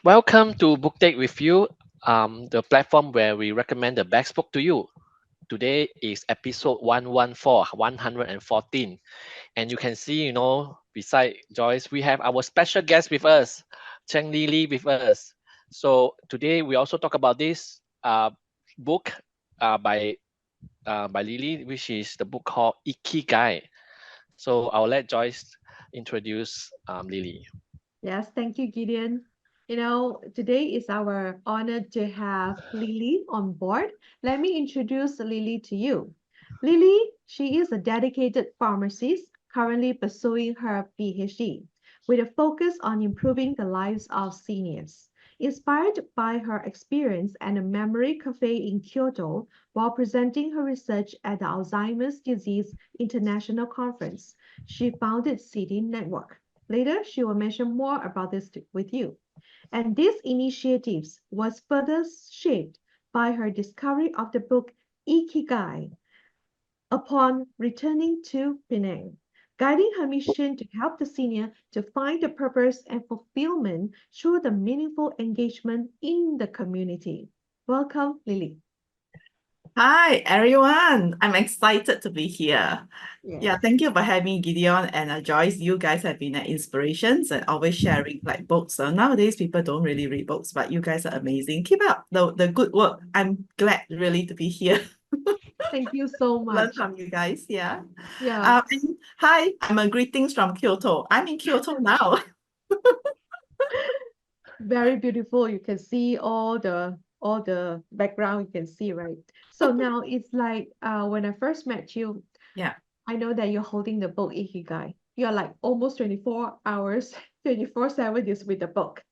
Welcome to Book Date with You, the platform where we recommend the best book to you. Today is episode 114, 114. And you can see, beside Joyce, we have our special guest with us, Cheng Lili with us. So today we also talk about this book by Lili, which is the book called Ikigai. So I'll let Joyce introduce Lili. Yes, thank you, Gideon. Today is our honor to have Lily on board. Let me introduce Lily to you. Lily, she is a dedicated pharmacist currently pursuing her PhD with a focus on improving the lives of seniors. Inspired by her experience at a memory cafe in Kyoto while presenting her research at the Alzheimer's Disease International Conference, she founded Siti Network. Later, she will mention more about this with you. And these initiatives was further shaped by her discovery of the book Ikigai upon returning to Penang, guiding her mission to help the senior to find the purpose and fulfillment through the meaningful engagement in the community. Welcome, Lily. Hi, everyone. I'm excited to be here. Yeah, Yes. thank you for having me, Gideon and Joyce. You guys have been inspirations and always sharing like books. So nowadays, people don't really read books, but you guys are amazing. Keep up the good work. I'm glad really to be here. Thank you so Learn much. from you guys. Yeah. Yeah, And hi, I'm a greetings from Kyoto. I'm in Kyoto now. very beautiful. You can see all the background you can see, right? So now it's like when I first met you, Yeah. I know that you're holding the book Ikigai. You're like almost 24 hours, 24/7 is with the book.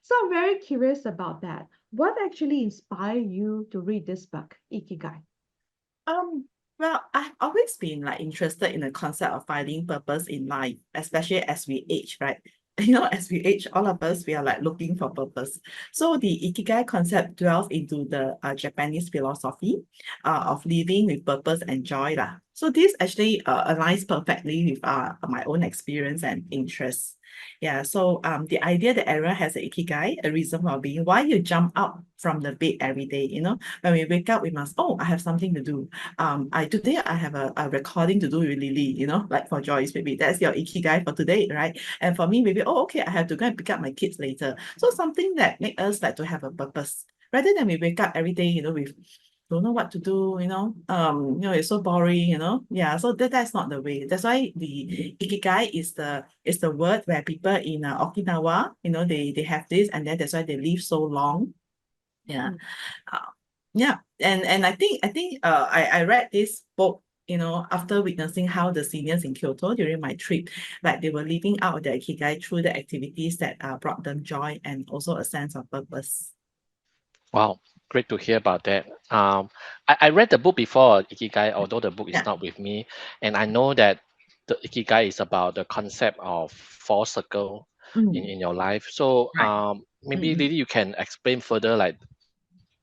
So I'm very curious about that. What actually inspired you to read this book, Ikigai? Um, well, I've always been like interested in the concept of finding purpose in life, especially as we age, right? As we age, all of us, we are like looking for purpose. So the Ikigai concept dwells into the Japanese philosophy of living with purpose and joy lah. So this actually aligns perfectly with my own experience and interests. Yeah, so the idea that everyone has an Ikigai, a reason for being, why you jump out from the bed every day, when we wake up, we must, oh, I have something to do. Today I have a recording to do with Lily, like for Joyce, maybe that's your Ikigai for today, right? And for me, maybe, oh, okay, I have to go and pick up my kids later. So something that make us like to have a purpose rather than we wake up every day, with don't know what to do, it's so boring, Yeah, so that's not the way. That's why the Ikigai is the word where people in Okinawa, they have this, and then that's why they live so long. Yeah. Mm. Uh, yeah. And I read this book, after witnessing how the seniors in Kyoto during my trip, like they were living out their Ikigai through the activities that brought them joy and also a sense of purpose. Wow, great to hear about that. I read the book before Ikigai, although the book is Yeah. not with me, and I know that the Ikigai is about the concept of four circle Mm, in your life. So right. maybe Mm-mm. Lily, you can explain further like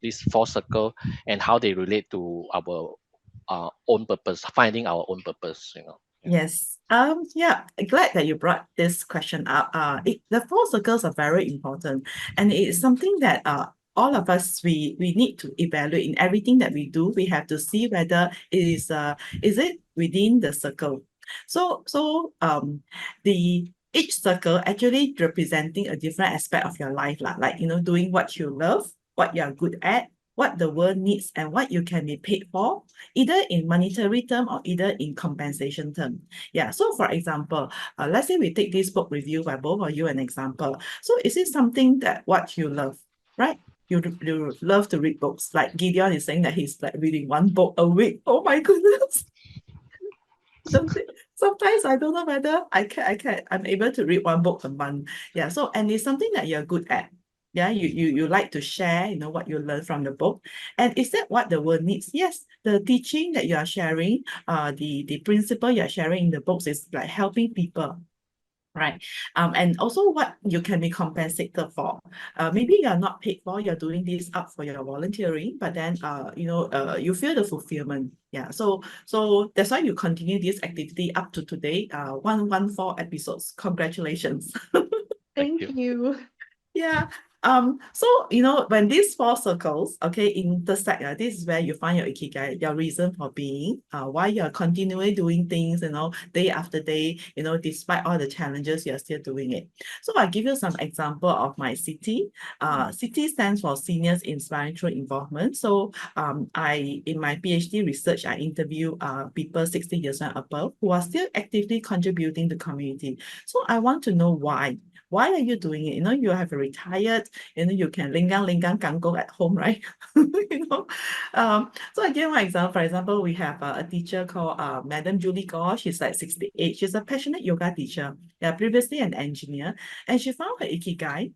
these four circle and how they relate to our own purpose, finding our own purpose. Yeah. Yes. Yeah, glad that you brought this question up. The four circles are very important, and it's something that all of us we need to evaluate in everything that we do. We have to see whether is it within the circle. So the each circle actually representing a different aspect of your life, lah. Like doing what you love, what you are good at, what the world needs, and what you can be paid for, either in monetary term or either in compensation term. Yeah. So for example, let's say we take this book review by both of you an example. So is it something that what you love, right? You love to read books. Like Gideon is saying that he's like reading one book a week. Oh my goodness. Sometimes I don't know whether I'm able to read one book a month. Yeah. So and it's something that you're good at. Yeah, you like to share, what you learn from the book. And is that what the world needs? Yes, the teaching that you are sharing, the principle you're sharing in the books is like helping people. Right. And also what you can be compensated for. Maybe you're not paid for, you're doing this up for your volunteering, but then you feel the fulfillment. Yeah. So that's why you continue this activity up to today, 114 episodes. Congratulations. Thank Thank you. you. Yeah. So when these four circles, okay, intersect, this is where you find your ikigai, your reason for being, why you're continually doing things, day after day, despite all the challenges, you're still doing it. So I'll give you some example of my city. City stands for Seniors Inspiring Through Involvement. So in my PhD research, I interview people 60 years and above who are still actively contributing to community. So I want to know why. Why are you doing it? You have retired, you can linggang kangkong at home, right? So I give one example. For example, we have a teacher called Madam Julie Gore. She's like 68. She's a passionate yoga teacher. Yeah, previously an engineer, and she found her ikigai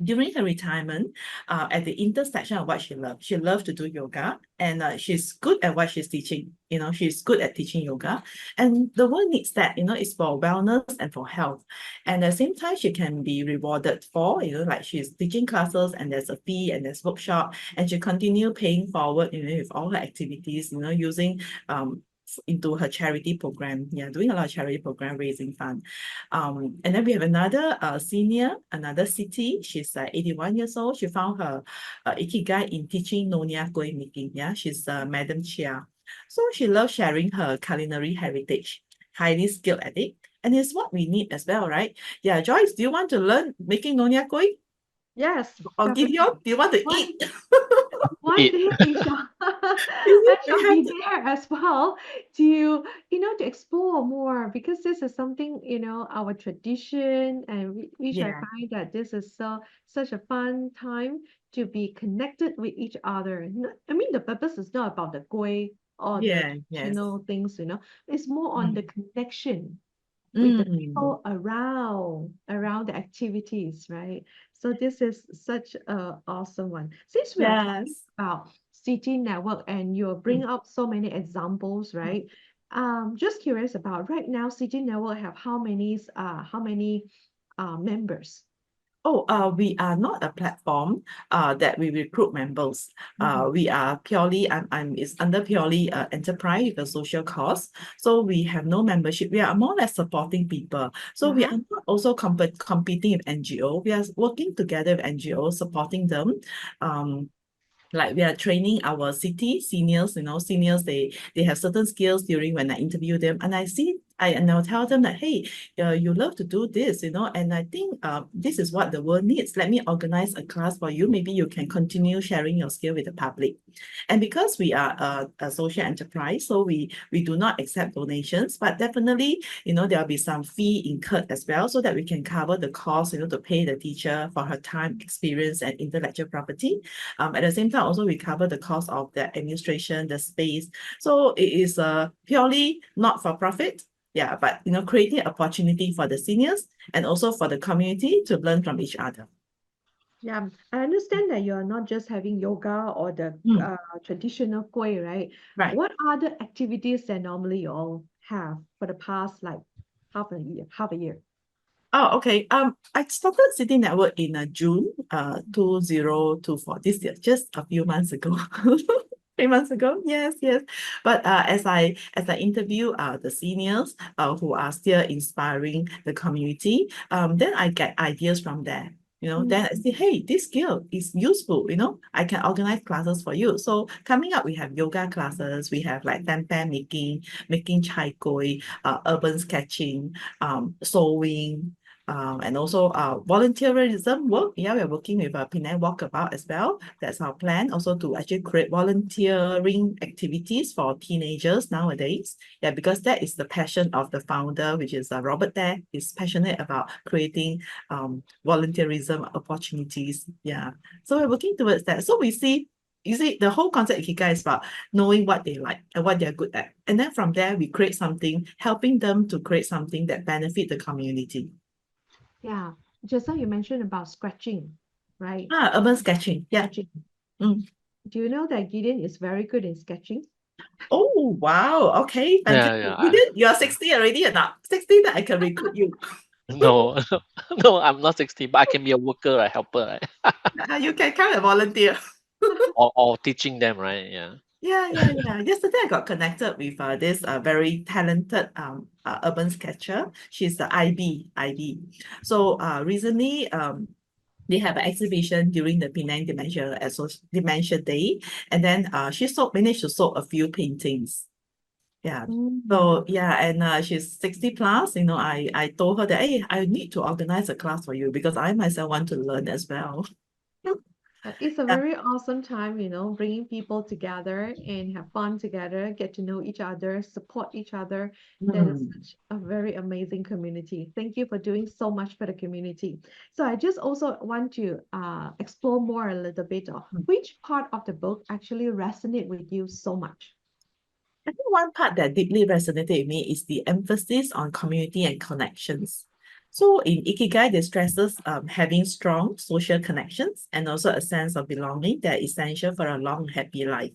during her retirement, at the intersection of what she loved. She loved to do yoga, and she's good at what she's teaching. She's good at teaching yoga, and the world needs that. It's for wellness and for health. And at the same time, she can be rewarded for, like she's teaching classes, and there's a fee, and there's workshop, and she continue paying forward, with all her activities, using into her charity program. Yeah, doing a lot of charity program, raising fund. And then we have another senior, another city. She's 81 years old. She found her ikigai in teaching Nonya Kueh making. Yeah, she's Madam Chia. So she loves sharing her culinary heritage. Highly skilled at it, and it's what we need as well, right? Yeah, Joyce, do you want to learn making Nonya Kueh? Yes, Or definitely. Gideon, do you want to One eat? one It day we shall I We shall have be to. there as well to to explore more, because this is something, our tradition, and we shall Yeah, find that this is such a fun time to be connected with each other. I mean, the purpose is not about the gui or the yeah, yes. traditional things, it's more on the Mm. connection with the Mm. people around the activities, right? So this is such a awesome one. Since we are talking Yes. about City Network and you bring Mm. up so many examples, right? Just curious about right now, City Network have how many members? Oh, we are not a platform that we recruit members. Mhm. We are purely, it's under purely enterprise with a social cause. So we have no membership. We are more or less supporting people. So we Uh-huh. are not also competing with NGO. We are working together with NGO, supporting them. Um, like we are training our city seniors, seniors, they have certain skills during when I interview them, and and I'll tell them that, hey, you love to do this, and I think this is what the world needs. Let me organize a class for you. Maybe you can continue sharing your skill with the public. And because we are a social enterprise, so we do not accept donations, but definitely, there'll be some fee incurred as well, so that we can cover the cost, to pay the teacher for her time, experience, and intellectual property. At the same time, also we cover the cost of the administration, the space. So it is purely not for profit. Yeah, but creating opportunity for the seniors and also for the community to learn from each other. Yeah, I understand that you're not just having yoga or the Mm, traditional koi, right? right. What other activities that normally you all have for the past like half a year? Oh, okay. I started City Network in June 2024, this year, just a few months ago. 3 months ago, yes, yes. But as I interview the seniors who are still inspiring the community, then I get ideas from there. Then I Mm. say, hey, this skill is useful. I can organize classes for you. So coming up, we have yoga classes, we have like tempeh making chai koi, urban sketching, sewing, and also volunteerism work. Yeah, we're working with Penang Walkabout as well. That's our plan. Also to actually create volunteering activities for teenagers nowadays. Yeah, because that is the passion of the founder, which is Robert there. He's passionate about creating volunteerism opportunities. Yeah, so we're working towards that. So we see. You see, the whole concept Ikigai is about knowing what they like and what they're good at. And then from there, we create something, helping them to create something that benefit the community. Yeah, just now you mentioned about scratching, right? Urban sketching. Yeah. Sketching. Mm. Do you know that Gideon is very good in sketching? Oh, wow. Okay, yeah, fantastic. yeah. Gideon, you're 60 already or not? 60 that I can recruit you. No, no, I'm not 60, but I can be a worker, a helper, right? You can come and volunteer. Or teaching them, right? Yeah. Yeah, yeah, yeah. Yesterday I got connected with this very talented urban sketcher. She's the IB. So recently they have an exhibition during the Penang Dementia Day, and then she managed to sold a few paintings. Yeah. Mm. So yeah, and she's 60 plus. I told her that, hey, I need to organize a class for you because I myself want to learn as well. It's a Yeah. very awesome time, bringing people together and have fun together, get to know each other, support each other. That is Mm. such a very amazing community. Thank you for doing so much for the community. So I just also want to explore more a little bit of which part of the book actually resonate with you so much. I think one part that deeply resonated with me is the emphasis on community and connections. So in Ikigai, they stresses having strong social connections and also a sense of belonging that is essential for a long, happy life.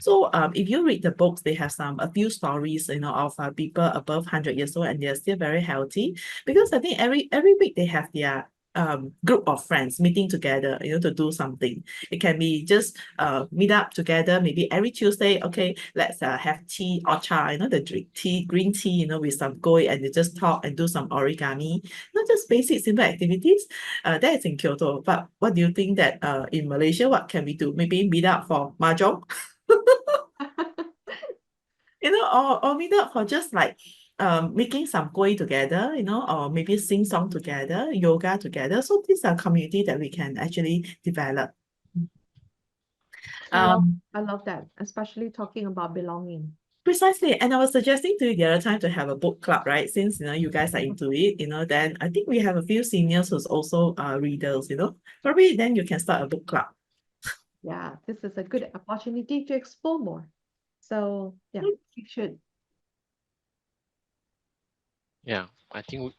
So if you read the books, they have a few stories, of people above 100 years old and they're still very healthy because I think every week they have their group of friends meeting together, to do something. It can be just meet up together, maybe every Tuesday. Okay, let's have tea or cha, the drink tea, green tea, with some goi, and they just talk and do some origami, not just basic simple activities. That is in Kyoto. But what do you think that in Malaysia, what can we do? Maybe meet up for mahjong, or meet up for just like making some gui together, or maybe sing song together, yoga together. So these are community that we can actually develop. I love Um, I love that, especially talking about belonging. Precisely. And I was suggesting to you the other time to have a book club, right? Since you guys are into it, then I think we have a few seniors who's also readers, Probably then you can start a book club. Yeah, this is a good opportunity to explore more. So yeah, you should. Yeah, I think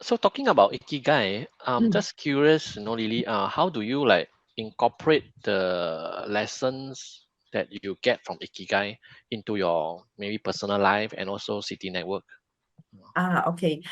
so. Talking about Ikigai, Mm. just curious, Lily, how do you like incorporate the lessons that you get from Ikigai into your maybe personal life and also City Network? Okay.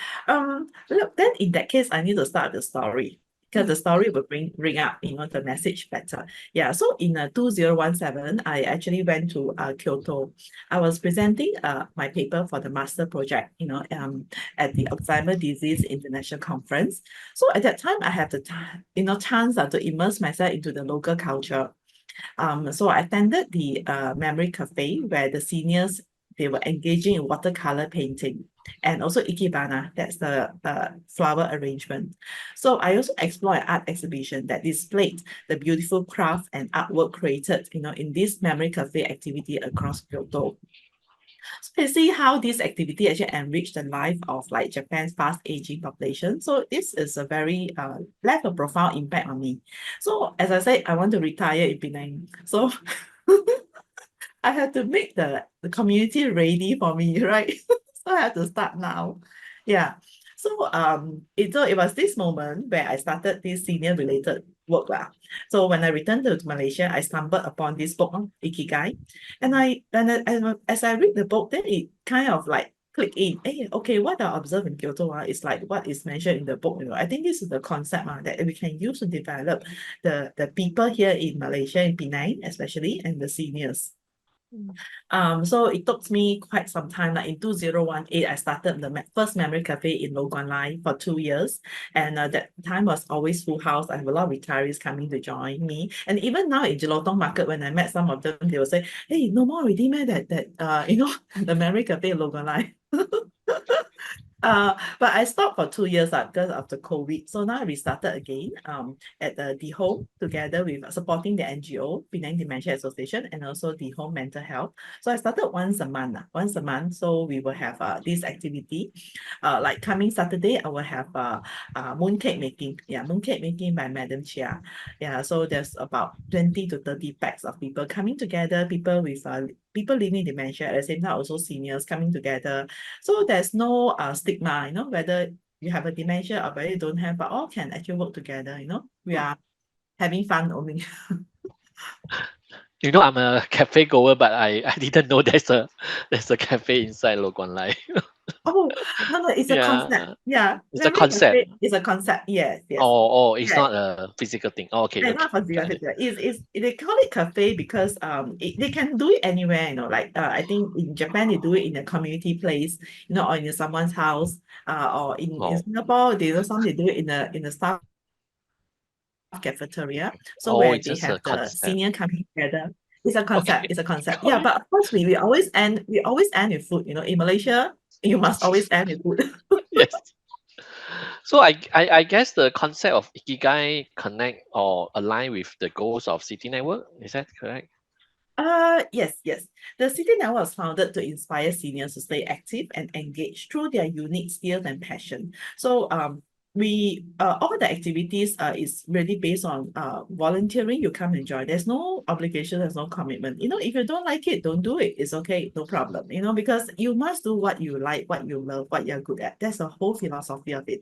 Look, then in that case, I need to start the story because the Mm. story will bring up, the message better. Yeah. So in 2017, I actually went to Kyoto. I was presenting my paper for the master project, at the Alzheimer Disease International Conference. So at that time, I had the chance to immerse myself into the local culture. So I attended the memory cafe where the seniors they were engaging in watercolor painting and also ikebana, that's the flower arrangement. So I also explored an art exhibition that displayed the beautiful craft and artwork created, in this memory cafe activity across Kyoto. So you see how this activity actually enriched the life of like Japan's fast aging population. So this is a very left a profound impact on me. So as I said, I want to retire in Penang. So I had to make the community ready for me, right? So I had to start now. Yeah. So it was this moment where I started this senior related work lah. So when I returned to Malaysia, I stumbled upon this book on Ikigai, and as I read the book, then it kind of like click in. Hey, okay, what I observe in Kyoto is like what is mentioned in the book. I think this is the concept that we can use to develop the people here in Malaysia, in Penang, especially, and the seniors. Mm. So it took me quite some time. Like in 2018, I started the first memory cafe in Lo Guan Lai for 2 years. And that time was always full house. I have a lot of retirees coming to join me. And even now in Jelotong Market, when I met some of them, they will say, hey, no more already, man, the memory cafe in Lo Guan Lai. But I stopped for 2 years because of the COVID. So now I restarted again at the home together with supporting the NGO, Penang Dementia Association, and also the home mental health. So I started once a month. Once a month. So we will have this activity. Like coming Saturday, I will have mooncake making. Yeah, mooncake making by Madam Chia. Yeah, so there's about 20 to 30 packs of people coming together, people with people living dementia, at the same time also seniors coming together. So there's no stigma, whether you have a dementia or whether you don't have, but all can actually work together, We Hmm. are having fun only. I'm a cafe goer, but I didn't know there's a cafe inside Lo Guan Lai. Oh, no, it's a concept. Yeah, Yeah. it's a Memory concept. cafe is a concept. Yes, yes. It's Yeah. not a physical thing. Oh, okay, And okay, not for zero got it. physical. They call it cafe because they can do it anywhere, like I think in Japan they do it in a community place, or in someone's house, or in Oh, Singapore, they do it in a staff cafeteria. So Oh, where it's they just have a the concept. senior coming together. It's a concept. Okay, It's a concept. got Yeah, it. but of course we always end with food. In Malaysia, you must always end with food. Yes. So I guess the concept of Ikigai connect or align with the goals of City Network. Is that correct? Yes. The City Network was founded to inspire seniors to stay active and engaged through their unique skills and passion. So we all the activities is really based on volunteering. You come and join. There's no obligation, there's no commitment. If you don't like it, don't do it. It's okay, no problem. Because you must do what you like, what you love, what you're good at. That's the whole philosophy of it.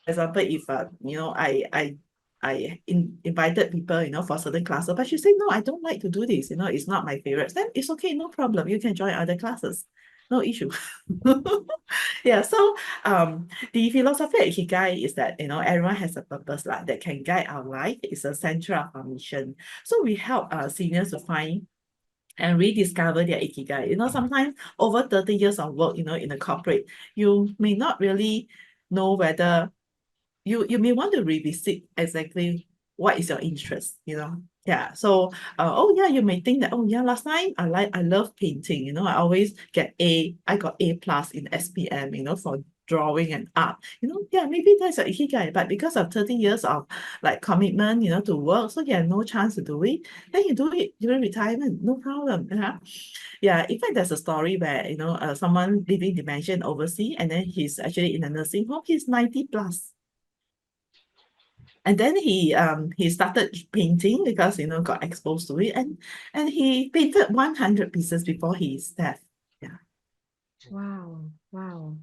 For example, if I invited people, for certain classes, but she said, no, I don't like to do this, it's not my favorites, then it's okay, no problem. You can join other classes. No issue. Yeah, so the philosophy of Ikigai is that everyone has a purpose like that can guide our life. It's a central of our mission. So we help seniors to find and rediscover their Ikigai. Sometimes over 30 years of work, in a corporate, you may not really know whether you may want to revisit exactly what is your interest. Yeah. So oh yeah, you may think that, oh yeah, last time I love painting. I always I got A plus in SPM, for drawing and art. Yeah, maybe that's your ikigai, but because of 30 years of like commitment, to work, so you have no chance to do it. Then you do it during retirement, no problem. Yeah, in fact, there's a story where someone living dementia overseas, and then he's actually in a nursing home. He's 90 plus. And then he started painting because got exposed to it, and he painted 100 pieces before his death. Yeah. Wow, wow.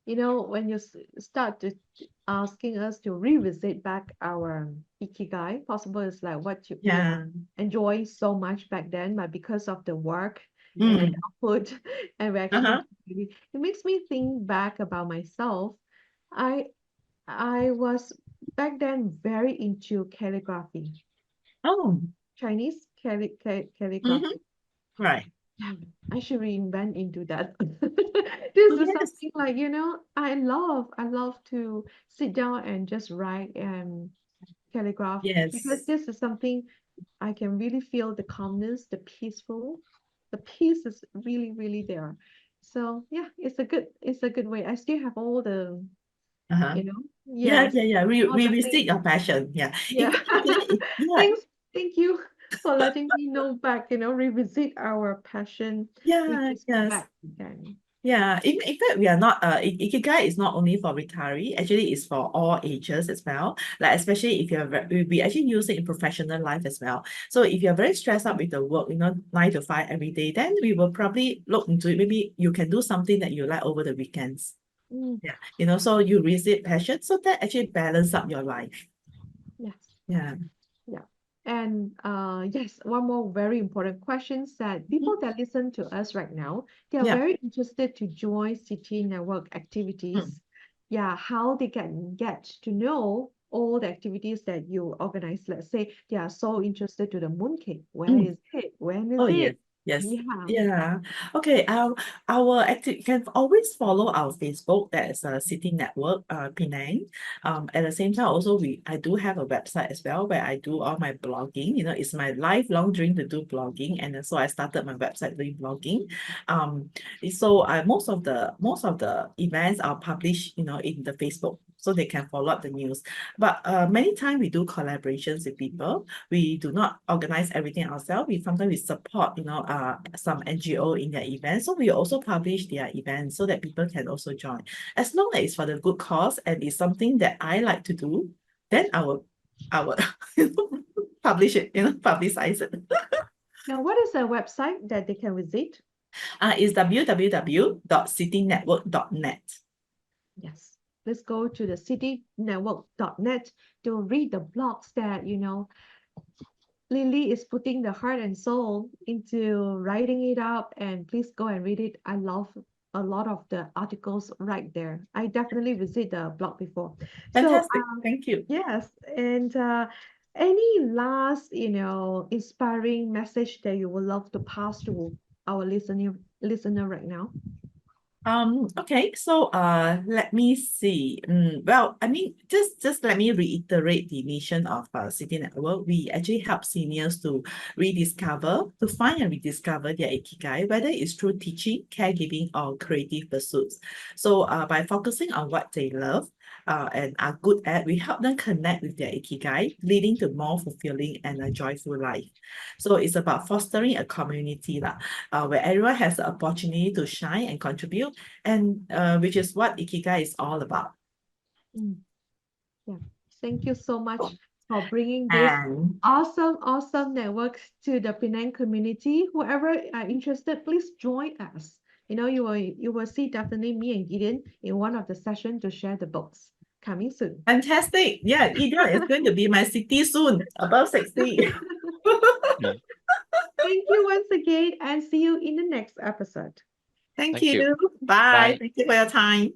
When you start to asking us to revisit back our ikigai, possible is like what we are Yeah. enjoying so much back then, but because of the work and the Mm. output, and we actually, Uh-huh. it makes me think back about myself. I I was back then very into calligraphy, Oh. Chinese Mm-hmm. calligraphy. Right. Yeah, I should reinvent into that. This is Yes. something like, I love to sit down and just write and calligraph because Yes. this is something I can really feel the calmness, the peace is really, really there. So yeah, it's a good way. I still have all the, Uh-huh. Yeah, yes, yeah, yeah. all the Revisit things. your passion. Yeah. In Yeah. fact, actually, yeah, Thanks, thank you for letting me know back, revisit our passion. We yeah, just go yes. back again. Yeah, in fact, we are not Ikigai is not only for retiree, actually it's for all ages as well. Like especially if you're we actually use it in professional life as well. So if you're very stressed out with the work, 9 to 5 every day, then we will probably look into it. Maybe you can do something that you like over the weekends. Mm, Yeah. So you visit passion, so that actually balance up your life. yes. Yeah. Yeah. And yes, one more very important question that Mhm. people that listen to us right now, they are Yeah. very interested to join City Network Mm. activities. Yeah, how they can get to know all the activities that you organize. Let's say they are so interested to the mooncake. Where Mm. is it? When Oh is yes, it? yes, Yeah. yeah. Okay. Our active you can always follow our Facebook. That is a City Network, Penang. At the same time, also I do have a website as well where I do all my blogging. It's my lifelong dream to do blogging, and so I started my website doing blogging. Um, so most of the events are published, in the Facebook, so they can follow up the news. But many times we do collaborations with people. We do not organize everything ourselves. Sometimes we support, some NGO in their events. So we also publish their events so that people can also join. As long as it's for the good cause and it's something that I like to do, then I will publish it, publicize it. Now, what is a website that they can visit? It's www.citynetwork.net. Yes. Let's go to the citynetwork.net to read the blogs that, Lily is putting the heart and soul into writing it up, and please go and read it. I love a lot of the articles right there. I definitely visit the blog before. So, Fantastic. Thank you. yes, and any last, inspiring message that you would love to pass to our listener right now? Okay, so let me see. Well, I mean, just let me reiterate the mission of Siti Network. We actually help seniors to find and rediscover their Ikigai, whether it's through teaching, caregiving, or creative pursuits. So by focusing on what they love and are good at, we help them connect with their Ikigai, leading to more fulfilling and a joyful life. So it's about fostering a community lah, where everyone has the opportunity to shine and contribute, and which is what Ikigai is all about. Mm, yeah. Thank you so much for bringing this And awesome networks to the Penang community. Whoever are interested, please join us. You will see definitely me and Gideon in one of the sessions to share the books coming soon. fantastic. Yeah, Gideon is going to be my city soon, above 60. Yeah. Thank you once again and see you in the next episode. Thank Thank you. you. Bye. Bye. Thank you for your time.